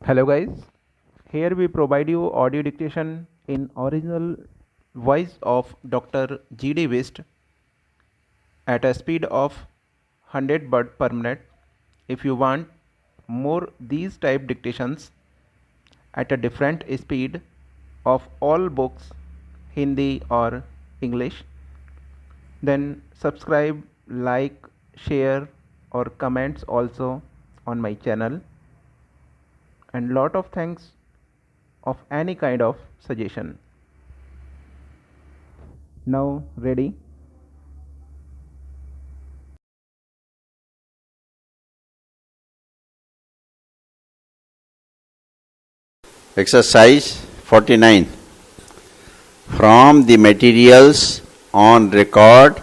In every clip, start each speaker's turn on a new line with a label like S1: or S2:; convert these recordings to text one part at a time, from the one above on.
S1: Hello guys, here we provide you audio dictation in original voice of Dr. G.D. Wist at a speed of 100 word per minute. If you want more these type dictations at a different speed of all books, Hindi or English, then subscribe, like, share or comments also on my channel, and lot of thanks of any kind of suggestion. Now ready?
S2: Exercise 49. From the materials on record,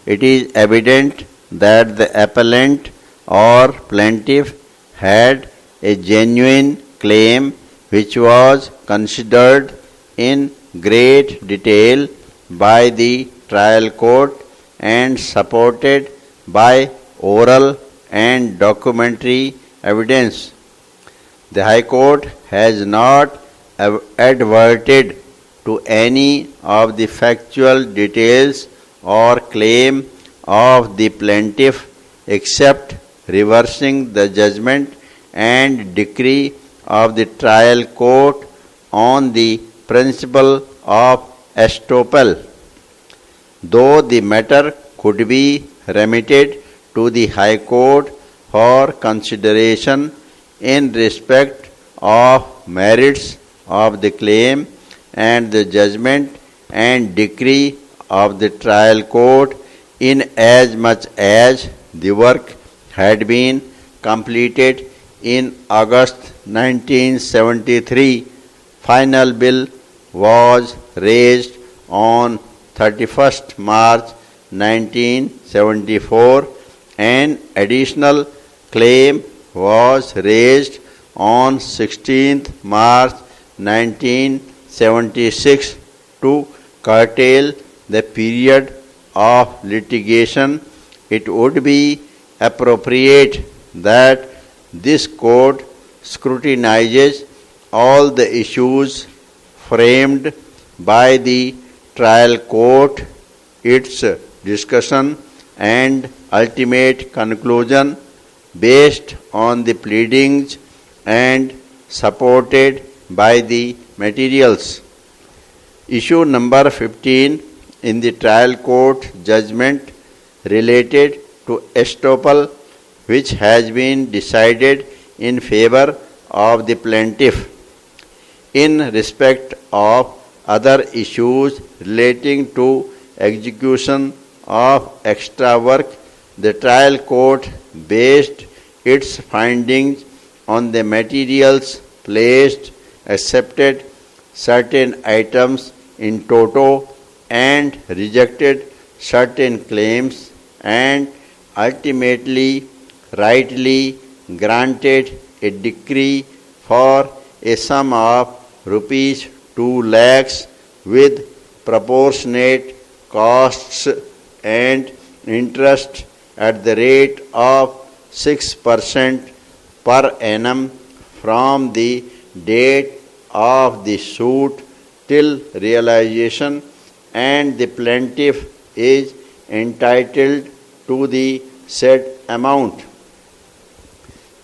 S2: it is evident that the appellant or plaintiff had a genuine claim which was considered in great detail by the trial court and supported by oral and documentary evidence. The High Court has not adverted to any of the factual details or claim of the plaintiff except reversing the judgment and decree of the trial court on the principle of estoppel. Though the matter could be remitted to the High Court for consideration in respect of merits of the claim and the judgment and decree of the trial court, in as much as the work had been completed in August 1973. Final bill was raised on 31st March 1974. An additional claim was raised on 16th March 1976 to curtail the period of litigation. It would be appropriate that this court scrutinizes all the issues framed by the trial court, its discussion and ultimate conclusion based on the pleadings and supported by the materials. Issue number 15 in the trial court judgment related to estoppel, which has been decided in favor of the plaintiff. In respect of other issues relating to execution of extra work, the trial court based its findings on the materials placed, accepted certain items in toto, and rejected certain claims, and ultimately rightly granted a decree for a sum of rupees 2 lakhs with proportionate costs and interest at the rate of 6% per annum from the date of the suit till realization, and the plaintiff is entitled to the said amount.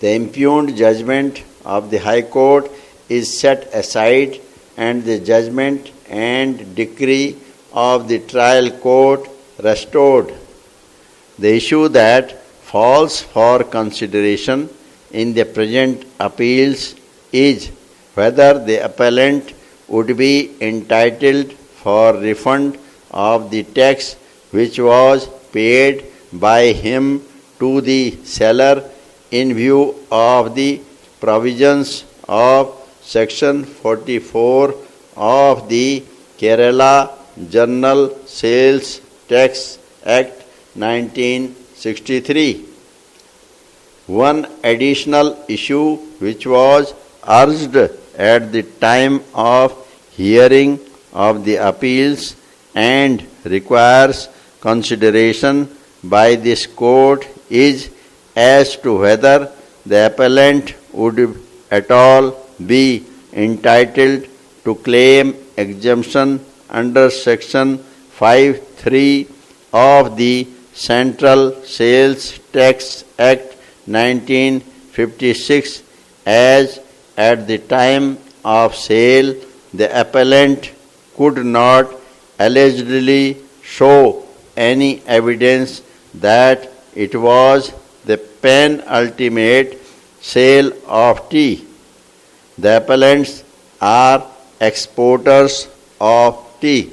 S2: The impugned judgment of the High Court is set aside and the judgment and decree of the trial court restored. The issue that falls for consideration in the present appeals is whether the appellant would be entitled for refund of the tax which was paid by him to the seller in view of the provisions of Section 44 of the Kerala General Sales Tax Act 1963. One additional issue which was urged at the time of hearing of the appeals and requires consideration by this court is as to whether the appellant would at all be entitled to claim exemption under Section 5(3) of the Central Sales Tax Act 1956, as at the time of sale the appellant could not allegedly show any evidence that it was the penultimate sale of tea. The appellants are exporters of tea.